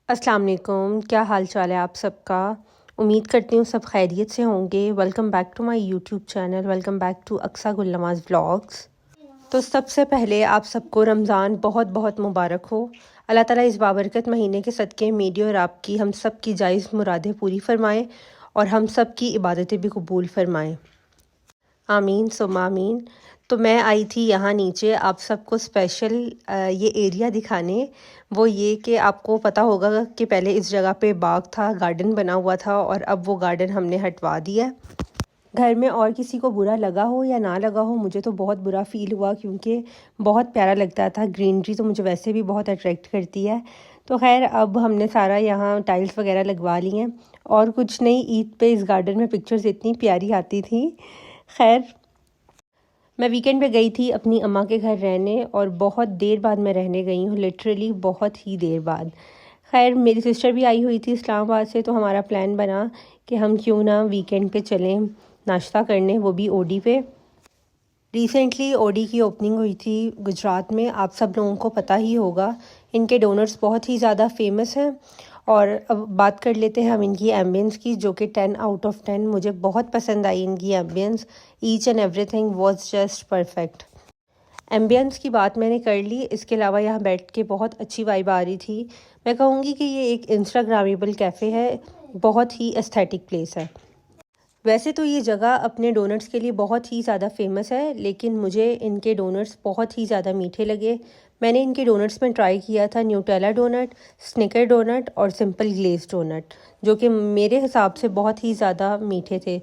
अस्सलाम वालेकुम, क्या हाल चाल है आप सबका। उम्मीद करती हूँ सब खैरियत से होंगे। Welcome back to my YouTube channel, welcome back to Aqsa Gul Nawaz vlogs. तो सबसे पहले आप सबको रमज़ान बहुत बहुत मुबारक हो। अल्लाह ताला इस बाबरकत महीने के सदक़े मेरी और आपकी हम सब की जायज़ मुरादें पूरी फ़रमाएँ और हम सब की इबादतें भी कबूल फ़रमाएँ। आमीन सुम्मा आमीन। तो मैं आई थी यहाँ नीचे आप सबको स्पेशल ये एरिया दिखाने। वो ये कि आपको पता होगा कि पहले इस जगह पे बाग था, गार्डन बना हुआ था और अब वो गार्डन हमने हटवा दिया है। घर में और किसी को बुरा लगा हो या ना लगा हो, मुझे तो बहुत बुरा फ़ील हुआ क्योंकि बहुत प्यारा लगता था। ग्रीनरी तो मुझे वैसे भी बहुत अट्रैक्ट करती है। तो खैर अब हमने सारा यहाँ टाइल्स वगैरह लगवा ली हैं और कुछ नहीं, ईद पे इस गार्डन में पिक्चर्स इतनी प्यारी आती थी। खैर मैं वीकेंड पे गई थी अपनी अम्मा के घर रहने और बहुत देर बाद मैं रहने गई हूँ, लिटरली बहुत ही देर बाद। खैर मेरी सिस्टर भी आई हुई थी इस्लामाबाद से, तो हमारा प्लान बना कि हम क्यों ना वीकेंड पे चलें नाश्ता करने, वो भी ओडी पे। रिसेंटली ओडी की ओपनिंग हुई थी गुजरात में, आप सब लोगों को पता ही होगा। इनके डोनट्स बहुत ही ज़्यादा फेमस हैं। और अब बात कर लेते हैं हम इनकी एम्बियंस की, जो कि 10 आउट ऑफ 10 मुझे बहुत पसंद आई इनकी ambience. Each and everything was just perfect. Ambience की बात मैंने कर ली, इसके अलावा यहाँ बैठ के बहुत अच्छी वाइब आ रही थी। मैं कहूँगी कि ये एक इंस्टाग्रामेबल कैफ़े है, बहुत ही एस्थेटिक प्लेस है। वैसे तो ये जगह अपने डोनट्स के लिए बहुत ही ज़्यादा फेमस है, लेकिन मुझे इनके डोनट्स बहुत ही ज़्यादा मीठे लगे। मैंने इनके डोनट्स में ट्राई किया था न्यूटेला डोनट, स्निकर डोनट और सिंपल ग्लेज डोनट, जो कि मेरे हिसाब से बहुत ही ज़्यादा मीठे थे।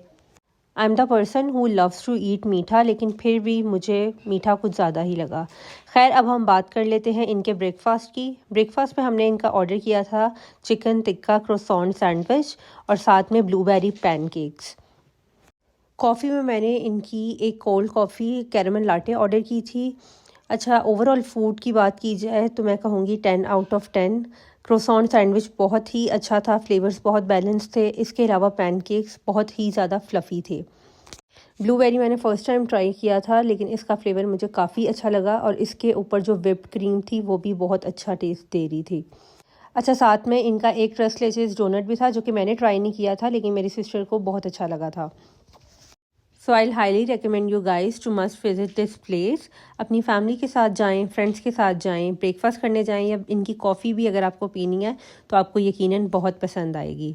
I am the person who loves to eat meetha, लेकिन फिर भी मुझे मीठा कुछ ज़्यादा ही लगा। खैर अब हम बात कर लेते हैं इनके ब्रेकफास्ट की। ब्रेकफास्ट में हमने इनका ऑर्डर किया था चिकन टिक्का क्रोसॉन सैंडविच और साथ में ब्लूबेरी पैनकेक्स। कॉफ़ी में मैंने इनकी एक cold coffee caramel latte order की थी। अच्छा, ओवरऑल फ़ूड की बात की जाए तो मैं कहूँगी 10 आउट ऑफ 10। क्रोसॉन सैंडविच बहुत ही अच्छा था, फ्लेवर्स बहुत बैलेंस थे। इसके अलावा पैनकेक्स बहुत ही ज़्यादा फ्लफ़ी थे। ब्लूबेरी मैंने फ़र्स्ट टाइम ट्राई किया था, लेकिन इसका फ्लेवर मुझे काफ़ी अच्छा लगा और इसके ऊपर जो व्हिप्ड क्रीम थी वो भी बहुत अच्छा टेस्ट दे रही थी। अच्छा, साथ में इनका एक ट्रस्ट लेचेस डोनट भी था, जो कि मैंने ट्राई नहीं किया था, लेकिन मेरी सिस्टर को बहुत अच्छा लगा था। So I highly recommend you guys to must visit this place. अपनी फैमिली के साथ जाएं, फ्रेंड्स के साथ जाएं, ब्रेकफास्ट करने जाएं, या इनकी कॉफ़ी भी अगर आपको पीनी है तो आपको यकीनन बहुत पसंद आएगी।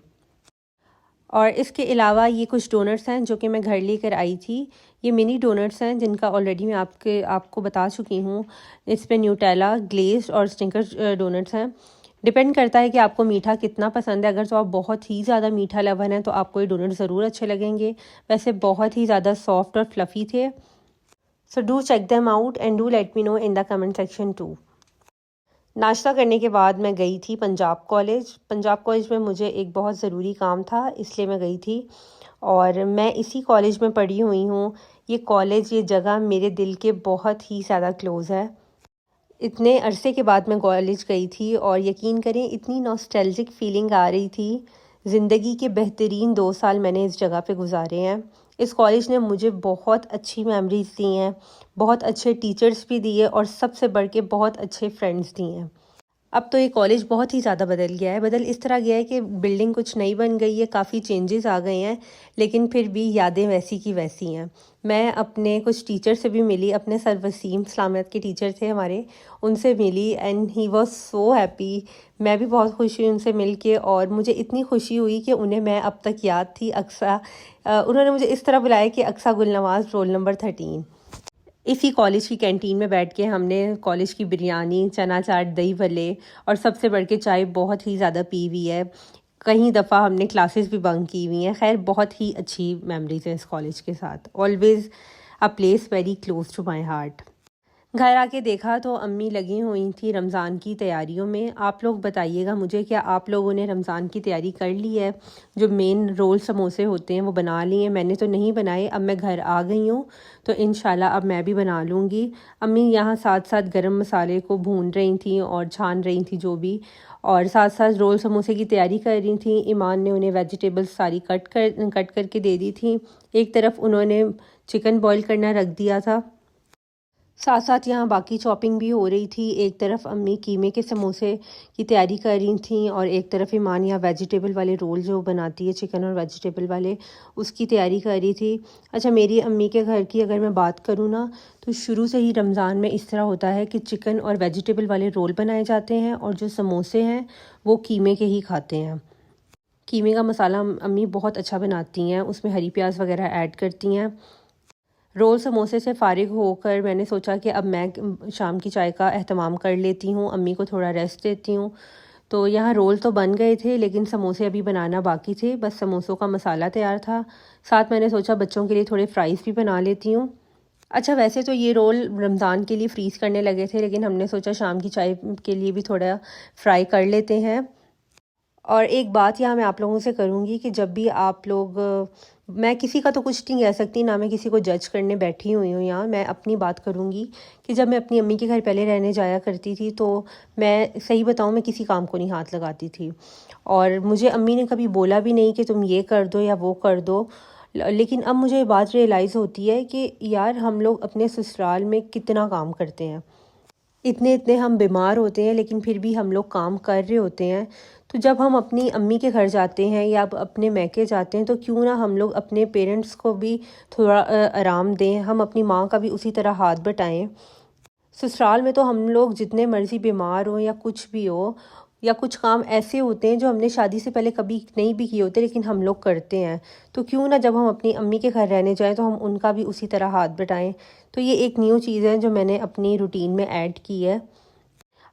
और इसके अलावा ये कुछ डोनट्स हैं जो कि मैं घर लेकर आई थी। ये मिनी डोनट्स हैं जिनका ऑलरेडी मैं आपको बता चुकी हूँ। इस पे न्यूटेला, ग्लेज़्ड और स्निकर डोनट्स हैं। डिपेंड करता है कि आपको मीठा कितना पसंद है। अगर तो आप बहुत ही ज़्यादा मीठा लवर हैं तो आपको ये डोनट ज़रूर अच्छे लगेंगे। वैसे बहुत ही ज़्यादा सॉफ्ट और फ्लफ़ी थे। So do check them out and do let me know in the comment section too. नाश्ता करने के बाद मैं गई थी पंजाब कॉलेज। पंजाब कॉलेज में मुझे एक बहुत ज़रूरी काम था, इसलिए मैं गई थी और मैं इसी कॉलेज में पढ़ी हुई हूँ। ये कॉलेज, ये जगह मेरे दिल के बहुत ही ज़्यादा क्लोज़ है। इतने अरसे के बाद मैं कॉलेज गई थी और यकीन करें इतनी नॉस्टैल्जिक फ़ीलिंग आ रही थी। ज़िंदगी के बेहतरीन 2 साल मैंने इस जगह पे गुजारे हैं। इस कॉलेज ने मुझे बहुत अच्छी मेमोरीज़ दी हैं, बहुत अच्छे टीचर्स भी दिए और सबसे बढ़ के बहुत अच्छे फ्रेंड्स दिए हैं। अब तो ये कॉलेज बहुत ही ज़्यादा बदल गया है। बदल इस तरह गया है कि बिल्डिंग कुछ नई बन गई है, काफ़ी चेंजेस आ गए हैं, लेकिन फिर भी यादें वैसी की वैसी हैं। मैं अपने कुछ टीचर से भी मिली, अपने सर वसीम इस्लामियात के टीचर थे हमारे, उनसे मिली and he was so happy. मैं भी बहुत खुश हुई उनसे मिल के और मुझे इतनी खुशी हुई कि उन्हें मैं अब तक याद थी। उन्होंने मुझे इस तरह बुलाया कि अक्सा गुल नवाज़, रोल नंबर 13। इसी कॉलेज की कैंटीन में बैठ के हमने कॉलेज की बिरयानी, चना चाट, दही भल्ले और सबसे बढ़ के चाय बहुत ही ज़्यादा पी हुई है। कई दफ़ा हमने क्लासेस भी बंक की हुई हैं। खैर बहुत ही अच्छी मेमोरीज हैं इस कॉलेज के साथ। Always a place very close to my heart. घर आके देखा तो अम्मी लगी हुई थी रमज़ान की तैयारियों में। आप लोग बताइएगा मुझे, क्या आप लोगों ने रमज़ान की तैयारी कर ली है? जो मेन रोल समोसे होते हैं वो बना लिए हैं? मैंने तो नहीं बनाए, अब मैं घर आ गई हूँ तो इंशाल्लाह अब मैं भी बना लूँगी। अम्मी यहाँ साथ साथ गरम मसाले को भून रही थी और छान रही थी जो भी, और साथ साथ रोल समोसे की तैयारी कर रही थी। ईमान ने उन्हें वेजिटेबल्स सारी कट करके दे दी थी। एक तरफ उन्होंने चिकन बॉईल करना रख दिया था। साथ साथ यहाँ बाकी शॉपिंग भी हो रही थी। एक तरफ अम्मी कीमे के समोसे की तैयारी कर रही थी और एक तरफ ईमान यहाँ वेजिटेबल वाले रोल जो बनाती है चिकन और वेजिटेबल वाले, उसकी तैयारी कर रही थी। अच्छा, मेरी अम्मी के घर की अगर मैं बात करूँ ना, तो शुरू से ही रमज़ान में इस तरह होता है कि चिकन और वेजिटेबल वाले रोल बनाए जाते हैं और जो समोसे हैं वो कीमे के ही खाते हैं। कीमे का मसाला अम्मी बहुत अच्छा बनाती हैं, उसमें हरी प्याज वगैरह ऐड करती हैं। रोल समोसे से फ़ारिग होकर मैंने सोचा कि अब मैं शाम की चाय का एहतमाम कर लेती हूँ, अम्मी को थोड़ा रेस्ट देती हूँ। तो यहाँ रोल तो बन गए थे लेकिन समोसे अभी बनाना बाकी थे, बस समोसों का मसाला तैयार था। साथ मैंने सोचा बच्चों के लिए थोड़े फ्राइज़ भी बना लेती हूँ। अच्छा, वैसे तो ये रोल रमज़ान के लिए फ्रीज़ करने लगे थे लेकिन हमने सोचा शाम की चाय के लिए भी थोड़ा फ्राई कर लेते हैं। और एक बात यहाँ मैं आप लोगों से करूँगी कि जब भी आप लोग, मैं किसी का तो कुछ नहीं कह सकती, ना मैं किसी को जज करने बैठी हुई हूँ यहाँ, मैं अपनी बात करूँगी कि जब मैं अपनी अम्मी के घर पहले रहने जाया करती थी तो मैं सही बताऊँ, मैं किसी काम को नहीं हाथ लगाती थी और मुझे अम्मी ने कभी बोला भी नहीं कि तुम ये कर दो या वो कर दो। लेकिन अब मुझे ये बात रियलाइज़ होती है कि यार हम लोग अपने ससुराल में कितना काम करते हैं, इतने इतने हम बीमार होते हैं लेकिन फिर भी हम लोग काम कर रहे होते हैं। तो जब हम अपनी अम्मी के घर जाते हैं या अपने मैके जाते हैं तो क्यों ना हम लोग अपने पेरेंट्स को भी थोड़ा आराम दें, हम अपनी माँ का भी उसी तरह हाथ बटाएं। ससुराल में तो हम लोग जितने मर्ज़ी बीमार हो या कुछ भी हो, या कुछ काम ऐसे होते हैं जो हमने शादी से पहले कभी नहीं भी किए होते लेकिन हम लोग करते हैं। तो क्यों ना जब हम अपनी अम्मी के घर रहने जाएं तो हम उनका भी उसी तरह हाथ बटाएं। तो ये एक न्यू चीज़ है जो मैंने अपनी रूटीन में ऐड की है।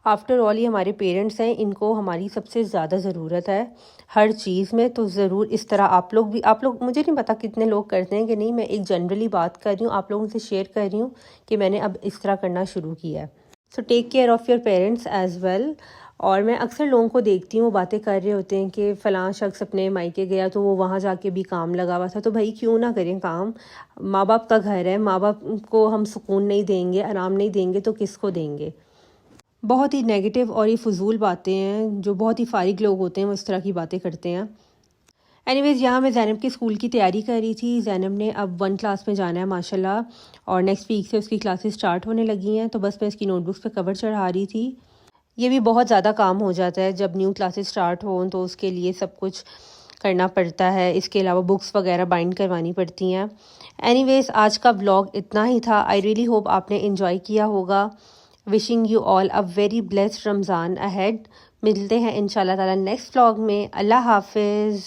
आफ्टर ऑल ये हमारे पेरेंट्स हैं, इनको हमारी सबसे ज़्यादा ज़रूरत है हर चीज़ में। तो ज़रूर इस तरह आप लोग भी, आप लोग, मुझे नहीं पता कितने लोग करते हैं कि नहीं, मैं एक जनरली बात कर रही हूँ, आप लोगों से शेयर कर रही हूँ कि मैंने अब इस तरह करना शुरू किया है। So take care of your parents as well. और मैं अक्सर लोगों को देखती हूँ बातें कर रहे होते हैं कि फ़लाँ शख्स अपने मायके गया तो वो वहाँ जाके भी काम लगा हुआ था। तो भाई क्यों ना करें काम, माँ बाप का घर है, माँ बाप को हम सुकून नहीं देंगे, आराम नहीं देंगे तो किसको देंगे। बहुत ही नेगेटिव और ये फ़ुज़ूल बातें हैं, जो बहुत ही फ़ारिग लोग होते हैं वो इस तरह की बातें करते हैं। एनीवेज़, यहाँ मैं ज़ैनब के स्कूल की तैयारी कर रही थी। ज़ैनब ने अब 1 क्लास में जाना है माशाल्लाह, और नेक्स्ट वीक से उसकी क्लासेस स्टार्ट होने लगी हैं। तो बस मैं इसकी नोटबुक्स पे कवर चढ़ा रही थी। ये भी बहुत ज़्यादा काम हो जाता है जब न्यू क्लासेस स्टार्ट हों, तो उसके लिए सब कुछ करना पड़ता है। इसके अलावा बुक्स वगैरह बाइंड करवानी पड़ती हैं। एनीवेज़, आज का व्लॉग इतना ही था। आई रियली होप आपने इन्जॉय किया होगा। Wishing you all a very blessed Ramzan ahead. मिलते हैं इंशाल्लाह ताला नेक्स्ट व्लॉग में। अल्लाह हाफिज़।